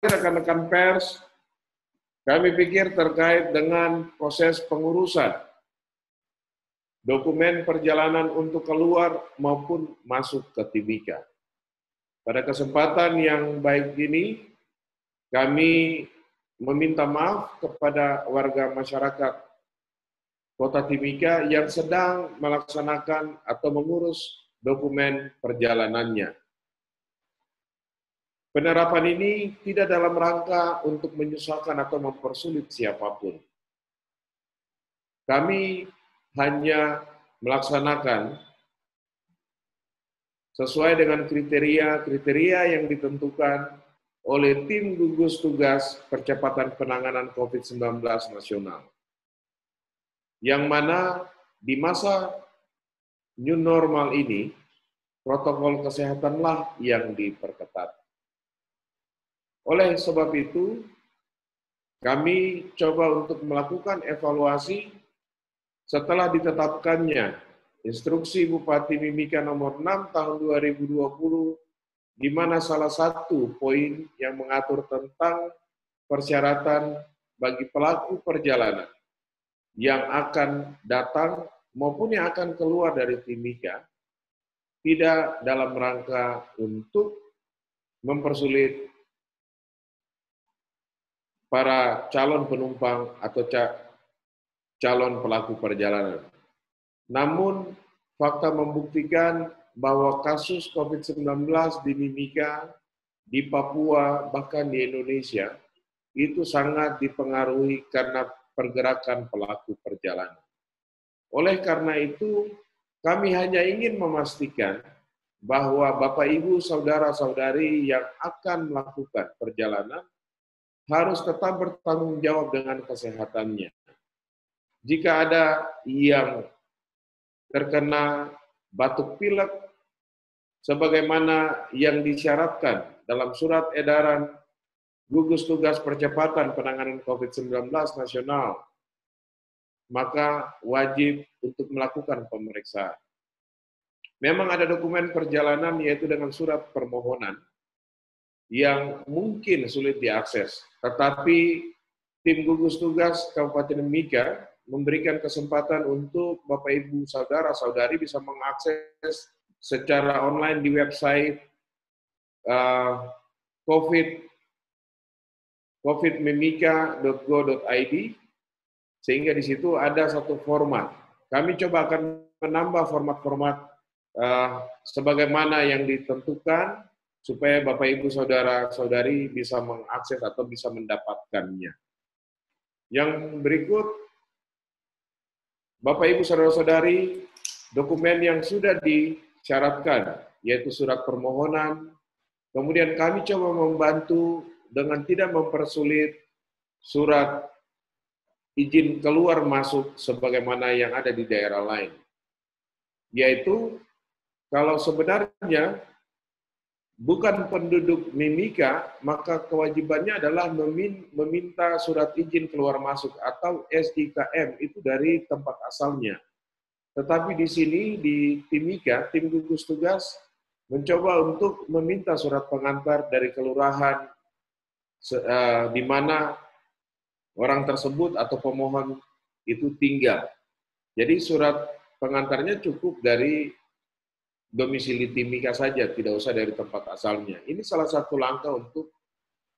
rekan-rekan pers, kami pikir terkait dengan proses pengurusan dokumen perjalanan untuk keluar maupun masuk ke Timika. Pada kesempatan yang baik ini, kami meminta maaf kepada warga masyarakat Kota Timika yang sedang melaksanakan atau mengurus dokumen perjalanannya. Penerapan ini tidak dalam rangka untuk menyusahkan atau mempersulit siapapun. Kami hanya melaksanakan sesuai dengan kriteria yang ditentukan oleh tim gugus tugas percepatan penanganan COVID-19 nasional. Yang mana di masa new normal ini, protokol kesehatanlah yang diperketat. Oleh sebab itu, kami coba untuk melakukan evaluasi setelah ditetapkannya Instruksi Bupati Mimika nomor 6 tahun 2020, di mana salah satu poin yang mengatur tentang persyaratan bagi pelaku perjalanan yang akan datang maupun yang akan keluar dari Timika, tidak dalam rangka untuk mempersulit para calon penumpang atau calon pelaku perjalanan. Namun, fakta membuktikan bahwa kasus COVID-19 di Mimika, di Papua, bahkan di Indonesia, itu sangat dipengaruhi karena pergerakan pelaku perjalanan. Oleh karena itu, kami hanya ingin memastikan bahwa Bapak, Ibu, Saudara-saudari yang akan melakukan perjalanan harus tetap bertanggung jawab dengan kesehatannya. Jika ada yang terkena batuk pilek, sebagaimana yang disyaratkan dalam surat edaran Gugus Tugas Percepatan Penanganan COVID-19 Nasional, maka wajib untuk melakukan pemeriksaan. Memang ada dokumen perjalanan yaitu dengan surat permohonan yang mungkin sulit diakses, tetapi tim gugus tugas Kabupaten Mimika memberikan kesempatan untuk Bapak, Ibu, Saudara-saudari bisa mengakses secara online di website covidmimika.go.id, sehingga di situ ada satu format. Kami coba akan menambah format-format sebagaimana yang ditentukan supaya Bapak, Ibu, Saudara-saudari bisa mengakses atau bisa mendapatkannya. Yang berikut, Bapak, Ibu, Saudara-saudari, dokumen yang sudah disyaratkan, yaitu surat permohonan, kemudian kami coba membantu dengan tidak mempersulit surat izin keluar masuk sebagaimana yang ada di daerah lain. Yaitu, kalau sebenarnya bukan penduduk Mimika, maka kewajibannya adalah meminta surat izin keluar masuk atau SIKM itu dari tempat asalnya. Tetapi di sini di Timika, tim gugus tugas mencoba untuk meminta surat pengantar dari kelurahan di mana orang tersebut atau pemohon itu tinggal. Jadi surat pengantarnya cukup dari domisili Timika saja, tidak usah dari tempat asalnya. Ini salah satu langkah untuk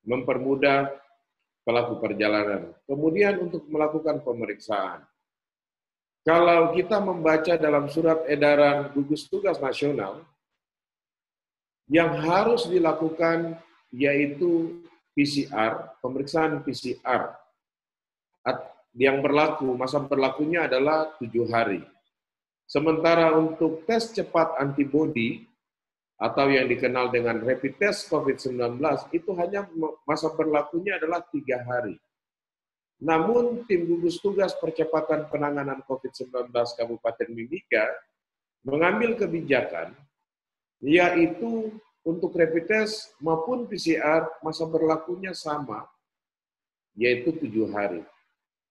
mempermudah pelaku perjalanan. Kemudian untuk melakukan pemeriksaan. Kalau kita membaca dalam surat edaran Gugus Tugas Nasional, yang harus dilakukan yaitu PCR, pemeriksaan PCR. Yang berlaku, masa berlakunya adalah 7 hari. Sementara untuk tes cepat antibodi atau yang dikenal dengan rapid test COVID-19 itu hanya masa berlakunya adalah 3 hari. Namun tim gugus tugas percepatan penanganan COVID-19 Kabupaten Mimika mengambil kebijakan yaitu untuk rapid test maupun PCR masa berlakunya sama, yaitu 7 hari.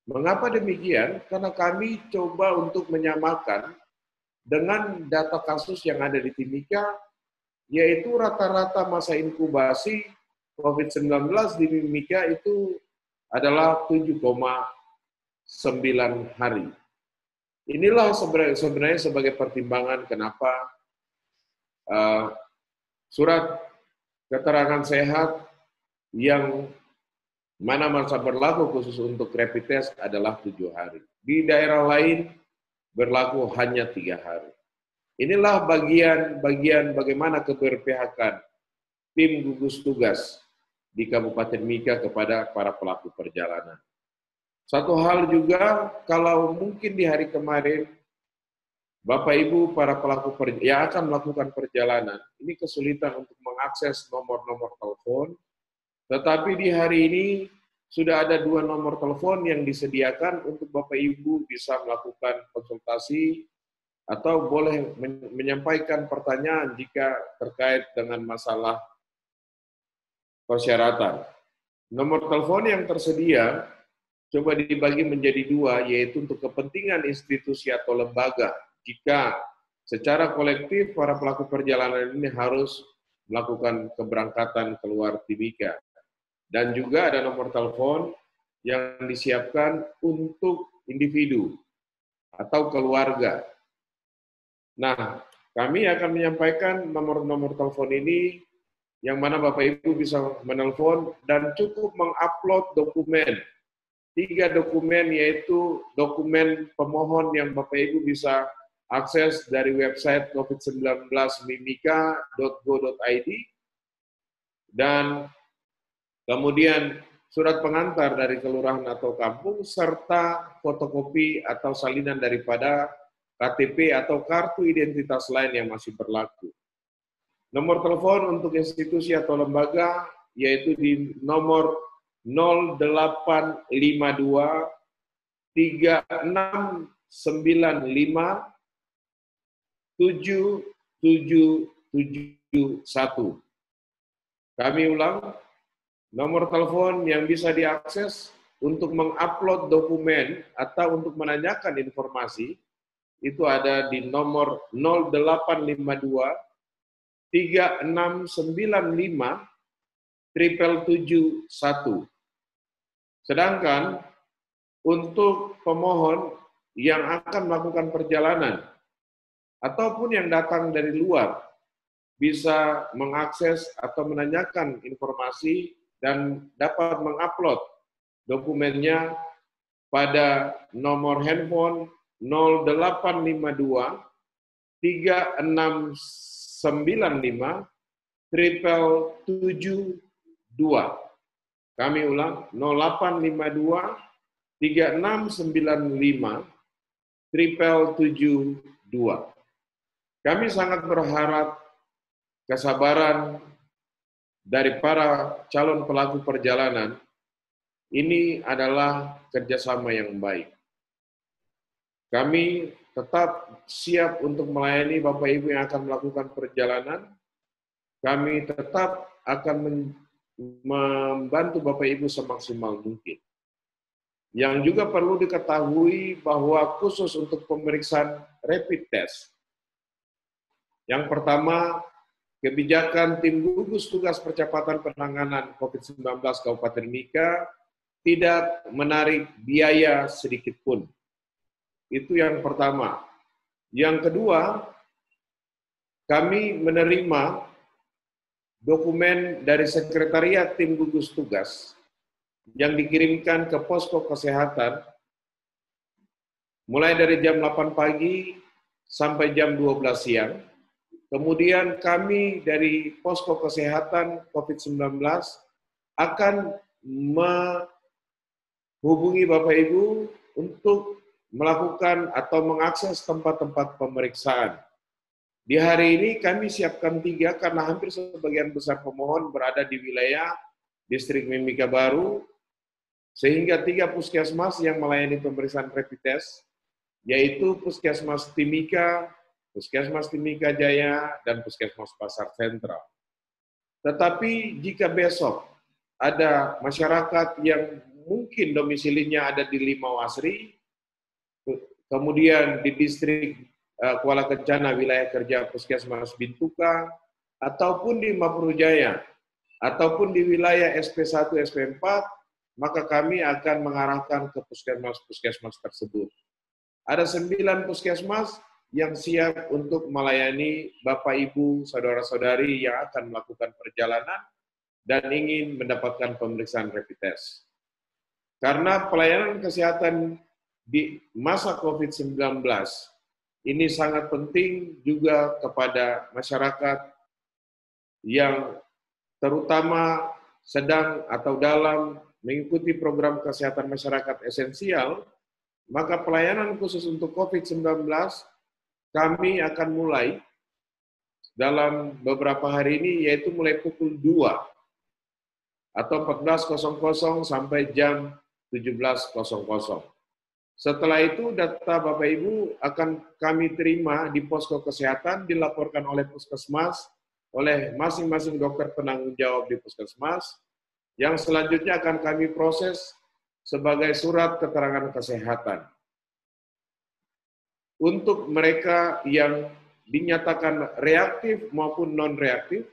Mengapa demikian? Karena kami coba untuk menyamakan dengan data kasus yang ada di Timika, yaitu rata-rata masa inkubasi COVID-19 di Mimika itu adalah 7,9 hari. Inilah sebenarnya sebagai pertimbangan kenapa surat keterangan sehat yang mana masa berlaku khusus untuk rapid test adalah 7 hari. Di daerah lain berlaku hanya 3 hari. Inilah bagian bagaimana keberpihakan tim gugus tugas di Kabupaten Mika kepada para pelaku perjalanan. Satu hal juga, kalau mungkin di hari kemarin, Bapak Ibu para pelaku yang akan melakukan perjalanan, ini kesulitan untuk mengakses nomor-nomor telepon, tetapi di hari ini sudah ada 2 nomor telepon yang disediakan untuk Bapak Ibu bisa melakukan konsultasi atau boleh menyampaikan pertanyaan jika terkait dengan masalah persyaratan. Nomor telepon yang tersedia coba dibagi menjadi 2, yaitu untuk kepentingan institusi atau lembaga. Jika secara kolektif para pelaku perjalanan ini harus melakukan keberangkatan keluar Timika. Dan juga ada nomor telepon yang disiapkan untuk individu atau keluarga. Nah, kami akan menyampaikan nomor-nomor telepon ini yang mana Bapak Ibu bisa menelpon dan cukup mengupload dokumen. 3 dokumen, yaitu dokumen pemohon yang Bapak Ibu bisa akses dari website covid19mimika.go.id, dan kemudian surat pengantar dari kelurahan atau kampung, serta fotokopi atau salinan daripada KTP atau kartu identitas lain yang masih berlaku. Nomor telepon untuk institusi atau lembaga yaitu di nomor 0852 3695 7771. Kami ulang, nomor telepon yang bisa diakses untuk mengupload dokumen atau untuk menanyakan informasi itu ada di nomor 0852 3695 7771. Sedangkan untuk pemohon yang akan melakukan perjalanan ataupun yang datang dari luar bisa mengakses atau menanyakan informasi dan dapat mengupload dokumennya pada nomor handphone 0852 3695 7772. Kami ulang, 0852 3695 7772. Kami sangat berharap kesabaran dari para calon pelaku perjalanan ini adalah kerjasama yang baik. Kami tetap siap untuk melayani Bapak Ibu yang akan melakukan perjalanan. Kami tetap akan membantu Bapak Ibu semaksimal mungkin. Yang juga perlu diketahui bahwa khusus untuk pemeriksaan rapid test, yang pertama, kebijakan tim gugus tugas percepatan penanganan COVID-19 Kabupaten Mika tidak menarik biaya sedikit pun. Itu yang pertama. Yang kedua, kami menerima dokumen dari sekretariat tim gugus tugas yang dikirimkan ke posko kesehatan mulai dari jam 8 pagi sampai jam 12 siang. Kemudian kami dari posko kesehatan COVID-19 akan menghubungi Bapak Ibu untuk melakukan atau mengakses tempat-tempat pemeriksaan. Di hari ini kami siapkan 3 karena hampir sebagian besar pemohon berada di wilayah Distrik Mimika Baru, sehingga 3 puskesmas yang melayani pemeriksaan rapid test, yaitu Puskesmas Timika, Puskesmas Timika Jaya, dan Puskesmas Pasar Sentral. Tetapi jika besok ada masyarakat yang mungkin domisilinya ada di Limawasri, kemudian di Distrik Kuala Kencana wilayah kerja Puskesmas Bintuka, ataupun di Mapurujaya ataupun di wilayah SP1, SP4, maka kami akan mengarahkan ke puskesmas-puskesmas tersebut. Ada 9 puskesmas yang siap untuk melayani Bapak, Ibu, saudara-saudari yang akan melakukan perjalanan dan ingin mendapatkan pemeriksaan rapid test. Karena pelayanan kesehatan di masa COVID-19 ini sangat penting juga kepada masyarakat yang terutama sedang atau dalam mengikuti program kesehatan masyarakat esensial, maka pelayanan khusus untuk COVID-19 kami akan mulai dalam beberapa hari ini, yaitu mulai pukul 2 atau 14.00 sampai jam 17.00. Setelah itu data Bapak Ibu akan kami terima di posko kesehatan, dilaporkan oleh puskesmas, oleh masing-masing dokter penanggung jawab di puskesmas, yang selanjutnya akan kami proses sebagai surat keterangan kesehatan. Untuk mereka yang dinyatakan reaktif maupun non-reaktif,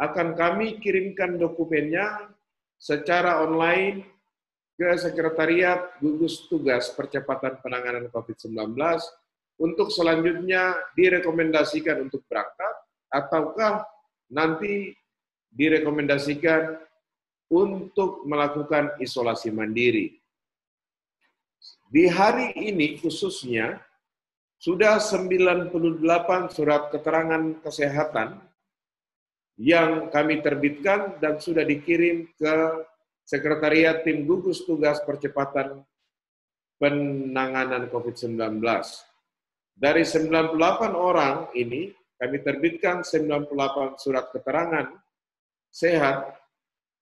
akan kami kirimkan dokumennya secara online ke Sekretariat Gugus Tugas Percepatan Penanganan COVID-19 untuk selanjutnya direkomendasikan untuk berangkat, ataukah nanti direkomendasikan untuk melakukan isolasi mandiri. Di hari ini khususnya, sudah 98 surat keterangan kesehatan yang kami terbitkan dan sudah dikirim ke Sekretariat Tim Gugus Tugas Percepatan Penanganan COVID-19. Dari 98 orang ini, kami terbitkan 98 surat keterangan sehat,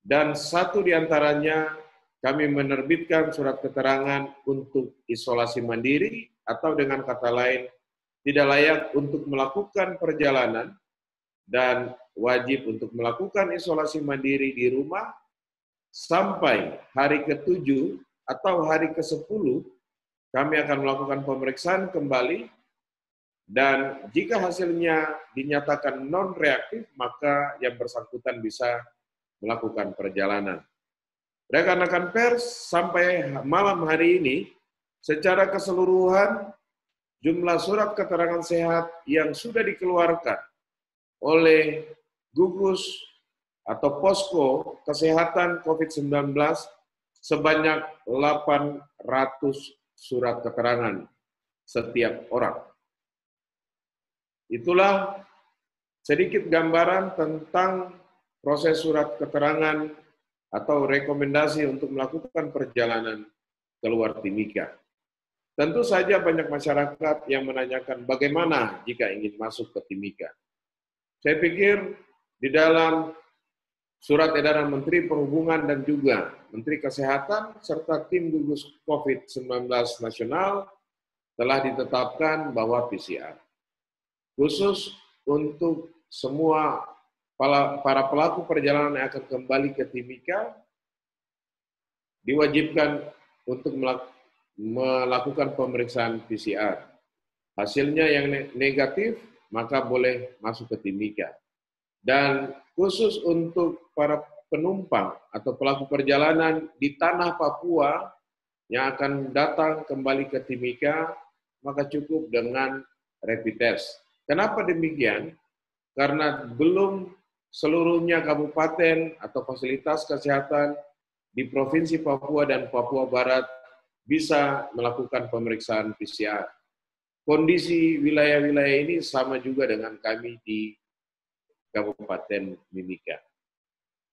dan 1 diantaranya kami menerbitkan surat keterangan untuk isolasi mandiri, atau dengan kata lain, tidak layak untuk melakukan perjalanan dan wajib untuk melakukan isolasi mandiri di rumah sampai hari ke-7 atau hari ke-10, kami akan melakukan pemeriksaan kembali, dan jika hasilnya dinyatakan non-reaktif, maka yang bersangkutan bisa melakukan perjalanan. Rekan-rekan pers, sampai malam hari ini, secara keseluruhan, jumlah surat keterangan sehat yang sudah dikeluarkan oleh gugus atau posko kesehatan COVID-19 sebanyak 800 surat keterangan setiap orang. Itulah sedikit gambaran tentang proses surat keterangan atau rekomendasi untuk melakukan perjalanan keluar Timika. Tentu saja banyak masyarakat yang menanyakan bagaimana jika ingin masuk ke Timika. Saya pikir di dalam surat edaran Menteri Perhubungan dan juga Menteri Kesehatan serta tim gugus COVID-19 nasional telah ditetapkan bahwa PCR. Khusus untuk semua para pelaku perjalanan yang akan kembali ke Timika, diwajibkan untuk melakukan pemeriksaan PCR. Hasilnya yang negatif, maka boleh masuk ke Timika. Dan khusus untuk para penumpang atau pelaku perjalanan di tanah Papua yang akan datang kembali ke Timika, maka cukup dengan rapid test. Kenapa demikian? Karena belum seluruhnya kabupaten atau fasilitas kesehatan di Provinsi Papua dan Papua Barat bisa melakukan pemeriksaan PCR. Kondisi wilayah-wilayah ini sama juga dengan kami di Kabupaten Mimika.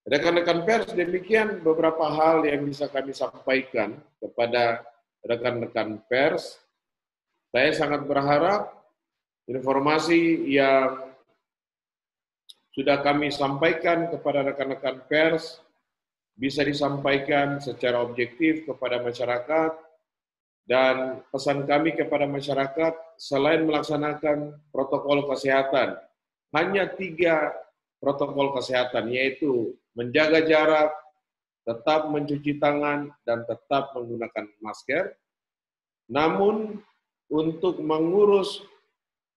Rekan-rekan pers, demikian beberapa hal yang bisa kami sampaikan kepada rekan-rekan pers. Saya sangat berharap informasi yang sudah kami sampaikan kepada rekan-rekan pers bisa disampaikan secara objektif kepada masyarakat. Dan pesan kami kepada masyarakat, selain melaksanakan protokol kesehatan, hanya 3 protokol kesehatan, yaitu menjaga jarak, tetap mencuci tangan, dan tetap menggunakan masker. Namun, untuk mengurus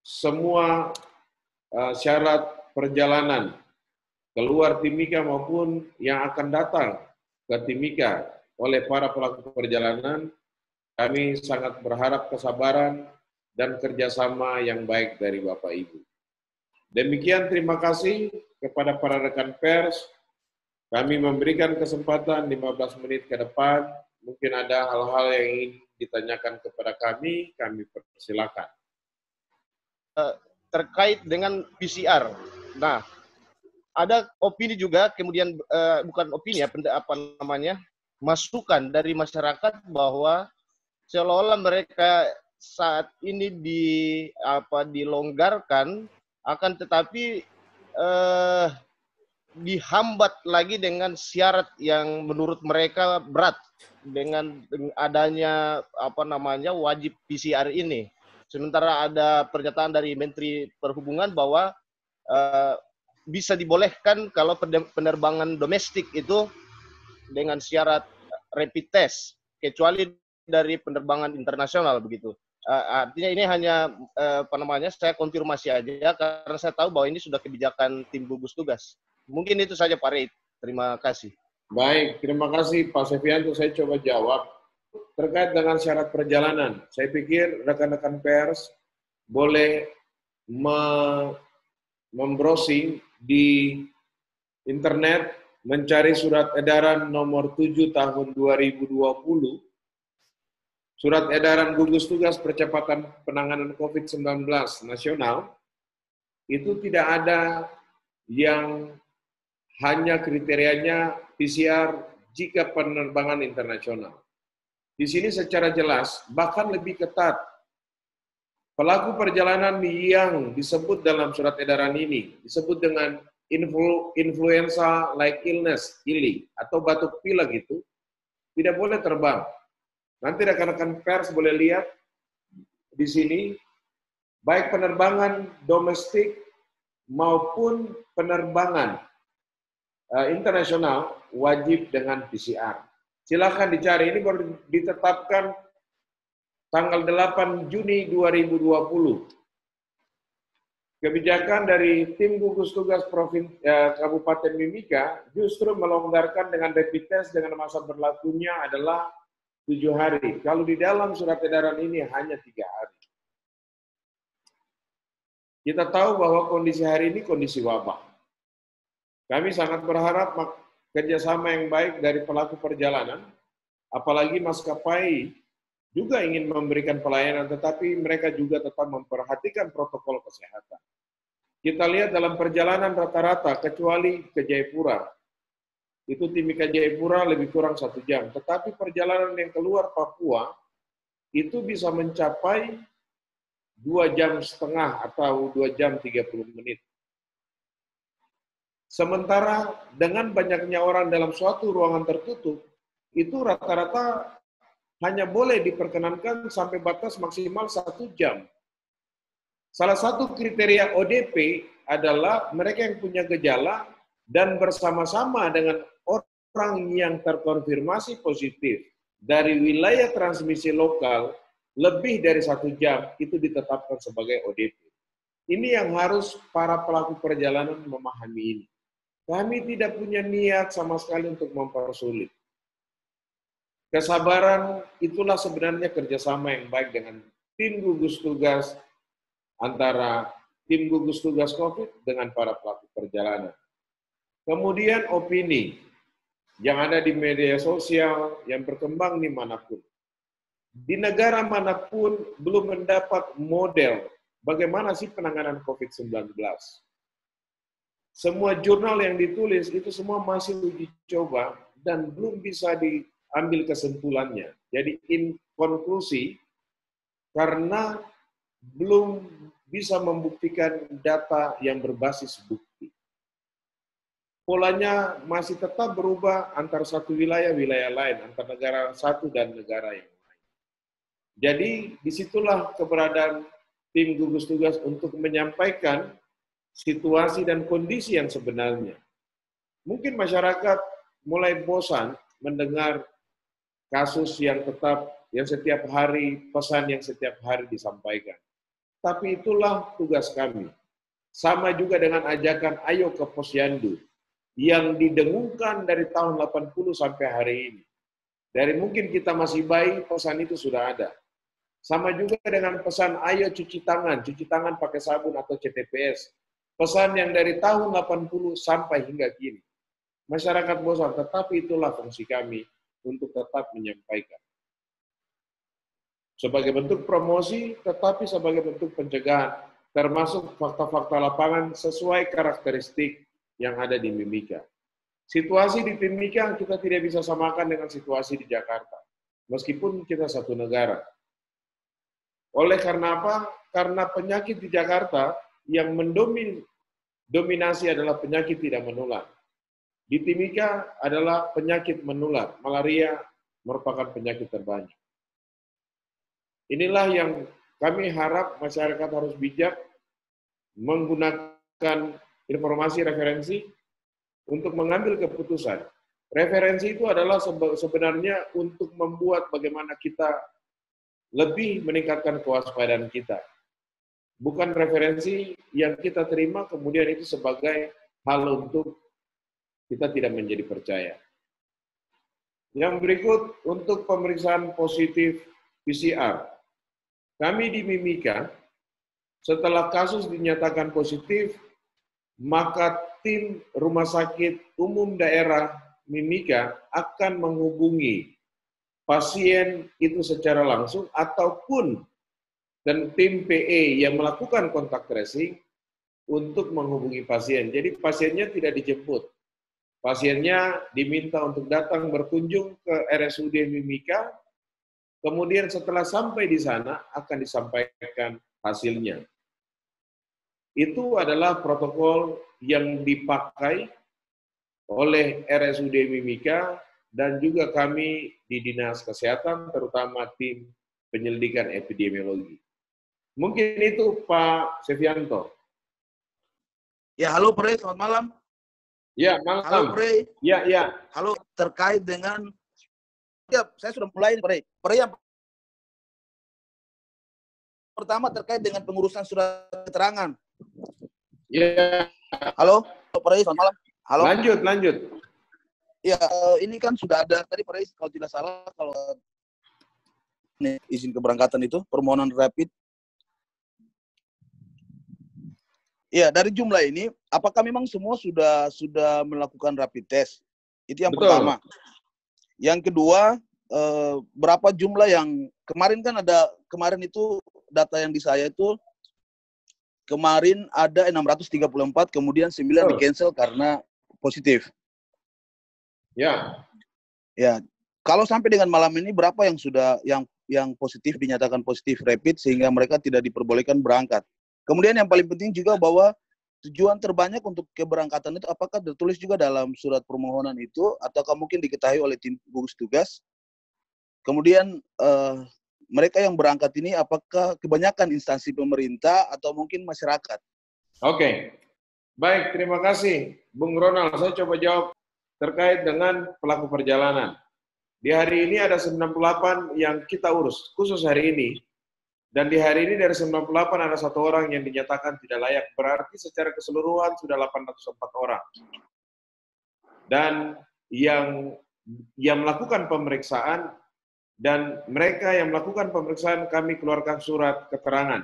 semua syarat perjalanan keluar Timika maupun yang akan datang ke Timika oleh para pelaku perjalanan, kami sangat berharap kesabaran dan kerjasama yang baik dari Bapak Ibu. Demikian, terima kasih kepada para rekan pers. Kami memberikan kesempatan 15 menit ke depan. Mungkin ada hal-hal yang ingin ditanyakan kepada kami persilakan. Terkait dengan PCR. Nah, ada opini juga, kemudian bukan opini ya, masukan dari masyarakat bahwa seolah-olah mereka saat ini dilonggarkan, akan tetapi dihambat lagi dengan syarat yang menurut mereka berat dengan adanya wajib PCR ini. Sementara ada pernyataan dari Menteri Perhubungan bahwa bisa dibolehkan kalau penerbangan domestik itu dengan syarat rapid test, kecuali dari penerbangan internasional begitu. Artinya ini hanya saya konfirmasi aja karena saya tahu bahwa ini sudah kebijakan tim gugus tugas. Mungkin itu saja Pak Reid. Terima kasih. Baik, terima kasih Pak Sefianto. Saya coba jawab. Terkait dengan syarat perjalanan, saya pikir rekan-rekan pers boleh membrowsing di internet, mencari surat edaran nomor 7 tahun 2020, surat edaran gugus tugas percepatan penanganan COVID-19 nasional, itu tidak ada yang hanya kriterianya PCR jika penerbangan internasional. Di sini secara jelas, bahkan lebih ketat, pelaku perjalanan yang disebut dalam surat edaran ini, disebut dengan influenza like illness, ILI, atau batuk pilek itu, tidak boleh terbang. Nanti rekan-rekan pers boleh lihat di sini, baik penerbangan domestik maupun penerbangan internasional wajib dengan PCR. Silakan dicari, ini baru ditetapkan tanggal 8 Juni 2020. Kebijakan dari tim gugus tugas Kabupaten Mimika justru melonggarkan dengan rapid test dengan masa berlakunya adalah 7 hari. Kalau di dalam surat edaran ini hanya 3 hari. Kita tahu bahwa kondisi hari ini kondisi wabah. Kami sangat berharap kerjasama yang baik dari pelaku perjalanan, apalagi maskapai juga ingin memberikan pelayanan, tetapi mereka juga tetap memperhatikan protokol kesehatan. Kita lihat dalam perjalanan rata-rata, kecuali ke Jayapura, itu Timika Jayapura lebih kurang 1 jam, tetapi perjalanan yang keluar Papua, itu bisa mencapai 2,5 jam atau 2 jam 30 menit. Sementara dengan banyaknya orang dalam suatu ruangan tertutup, itu rata-rata hanya boleh diperkenankan sampai batas maksimal 1 jam. Salah satu kriteria ODP adalah mereka yang punya gejala dan bersama-sama dengan orang yang terkonfirmasi positif dari wilayah transmisi lokal lebih dari 1 jam, itu ditetapkan sebagai ODP. Ini yang harus para pelaku perjalanan memahami ini. Kami tidak punya niat sama sekali untuk mempersulit. Kesabaran itulah sebenarnya kerjasama yang baik dengan tim gugus tugas, antara tim gugus tugas COVID dengan para pelaku perjalanan. Kemudian opini yang ada di media sosial yang berkembang dimanapun. Di negara manapun belum mendapat model bagaimana sih penanganan COVID-19. Semua jurnal yang ditulis itu semua masih uji coba dan belum bisa diambil kesimpulannya. Jadi konklusi karena belum bisa membuktikan data yang berbasis bukti. Polanya masih tetap berubah antar satu wilayah lain, antar negara satu dan negara yang lain. Jadi disitulah keberadaan tim gugus tugas untuk menyampaikan situasi dan kondisi yang sebenarnya. Mungkin masyarakat mulai bosan mendengar kasus yang setiap hari, pesan yang setiap hari disampaikan. Tapi itulah tugas kami. Sama juga dengan ajakan ayo ke Posyandu. yang didengungkan dari tahun 80 sampai hari ini. Dari mungkin kita masih bayi, pesan itu sudah ada. Sama juga dengan pesan ayo cuci tangan pakai sabun atau CTPS. Pesan yang dari tahun 80 sampai hingga kini. Masyarakat bosan, tetapi itulah fungsi kami untuk tetap menyampaikan. Sebagai bentuk promosi, tetapi sebagai bentuk pencegahan, termasuk fakta-fakta lapangan sesuai karakteristik yang ada di Mimika. Situasi di Timika kita tidak bisa samakan dengan situasi di Jakarta, meskipun kita satu negara. Oleh karena apa? Karena penyakit di Jakarta yang mendominasi adalah penyakit tidak menular. Di Timika adalah penyakit menular, malaria merupakan penyakit terbanyak. Inilah yang kami harap masyarakat harus bijak menggunakan informasi referensi untuk mengambil keputusan. Referensi itu adalah sebenarnya untuk membuat bagaimana kita lebih meningkatkan kewaspadaan kita. Bukan referensi yang kita terima kemudian itu sebagai hal untuk kita tidak menjadi percaya. Yang berikut untuk pemeriksaan positif PCR. Kami di Mimika, setelah kasus dinyatakan positif, maka tim Rumah Sakit Umum Daerah Mimika akan menghubungi pasien itu secara langsung ataupun dan tim PE yang melakukan kontak tracing untuk menghubungi pasien. Jadi pasiennya tidak dijemput. Pasiennya diminta untuk datang berkunjung ke RSUD Mimika, kemudian setelah sampai di sana akan disampaikan hasilnya. Itu adalah protokol yang dipakai oleh RSUD Mimika dan juga kami di Dinas Kesehatan, terutama tim penyelidikan epidemiologi. Mungkin itu Pak Sevianto. Ya, halo Pre, selamat malam. Ya, malam. Halo Pre. Ya, ya. Halo, terkait dengan, ya saya sudah mulai Pre. Pre, yang pertama terkait dengan pengurusan surat keterangan. Ya. Halo, Pre, selamat malam. Halo. Lanjut. Ya, ini kan sudah ada tadi Pre, kalau tidak salah, kalau ini izin keberangkatan itu, permohonan rapid. Ya, dari jumlah ini, apakah memang semua sudah melakukan rapid test? Itu yang Betul. pertama. Yang kedua, berapa jumlah yang kemarin itu data yang di saya itu kemarin ada 634, kemudian 9 di cancel karena positif. Ya. Ya, kalau sampai dengan malam ini berapa yang sudah yang positif dinyatakan positif rapid sehingga mereka tidak diperbolehkan berangkat? Kemudian yang paling penting juga bahwa tujuan terbanyak untuk keberangkatan itu apakah tertulis juga dalam surat permohonan itu ataukah mungkin diketahui oleh tim gugus tugas? Kemudian mereka yang berangkat ini apakah kebanyakan instansi pemerintah atau mungkin masyarakat? Oke. Baik, terima kasih Bung Ronald. Saya coba jawab terkait dengan pelaku perjalanan. Di hari ini ada 98 yang kita urus, khusus hari ini. Dan di hari ini dari 98 ada 1 orang yang dinyatakan tidak layak. Berarti secara keseluruhan sudah 804 orang. Dan yang melakukan pemeriksaan dan mereka yang melakukan pemeriksaan kami keluarkan surat keterangan.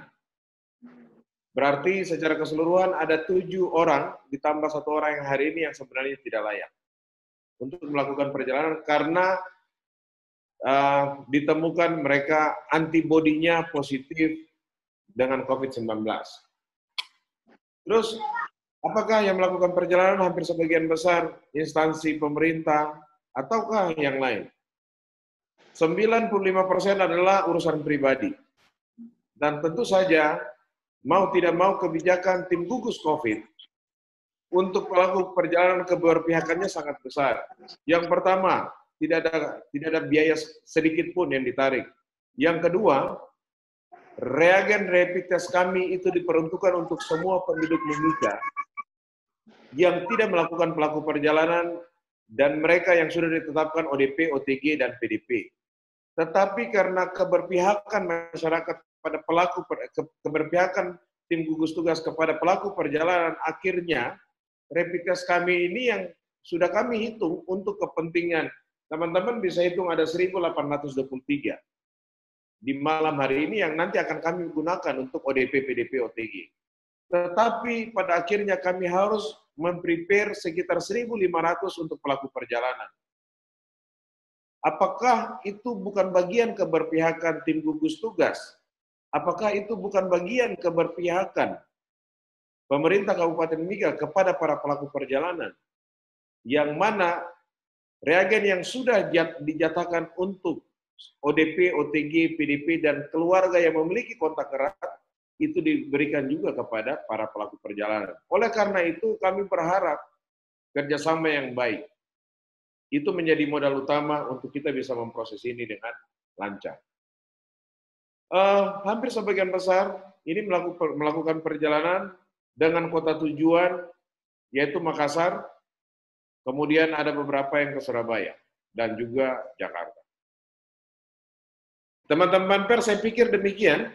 Berarti secara keseluruhan ada 7 orang ditambah 1 orang yang hari ini yang sebenarnya tidak layak untuk melakukan perjalanan karena ditemukan mereka antibodinya positif dengan COVID-19. Terus, apakah yang melakukan perjalanan hampir sebagian besar instansi pemerintah ataukah yang lain? 95% adalah urusan pribadi. Dan tentu saja, mau tidak mau kebijakan tim gugus COVID untuk pelaku perjalanan keberpihakannya sangat besar. Yang pertama, tidak ada biaya sedikit pun yang ditarik. Yang kedua, reagen rapid test kami itu diperuntukkan untuk semua penduduk Mimika yang tidak melakukan pelaku perjalanan dan mereka yang sudah ditetapkan ODP, OTG, dan PDP. Tetapi karena keberpihakan masyarakat pada keberpihakan tim gugus tugas kepada pelaku perjalanan, akhirnya rapid test kami ini yang sudah kami hitung untuk kepentingan, teman-teman bisa hitung ada 1.823 di malam hari ini yang nanti akan kami gunakan untuk ODP, PDP, OTG. Tetapi pada akhirnya kami harus memprepare sekitar 1.500 untuk pelaku perjalanan. Apakah itu bukan bagian keberpihakan tim gugus tugas? Apakah itu bukan bagian keberpihakan pemerintah Kabupaten Mimika kepada para pelaku perjalanan? Yang mana reagen yang sudah dijatakan untuk ODP, OTG, PDP, dan keluarga yang memiliki kontak erat, itu diberikan juga kepada para pelaku perjalanan. Oleh karena itu, kami berharap kerjasama yang baik. Itu menjadi modal utama untuk kita bisa memproses ini dengan lancar. Hampir sebagian besar ini melakukan perjalanan dengan kota tujuan, yaitu Makassar, kemudian ada beberapa yang ke Surabaya, dan juga Jakarta. Teman-teman pers, saya pikir demikian.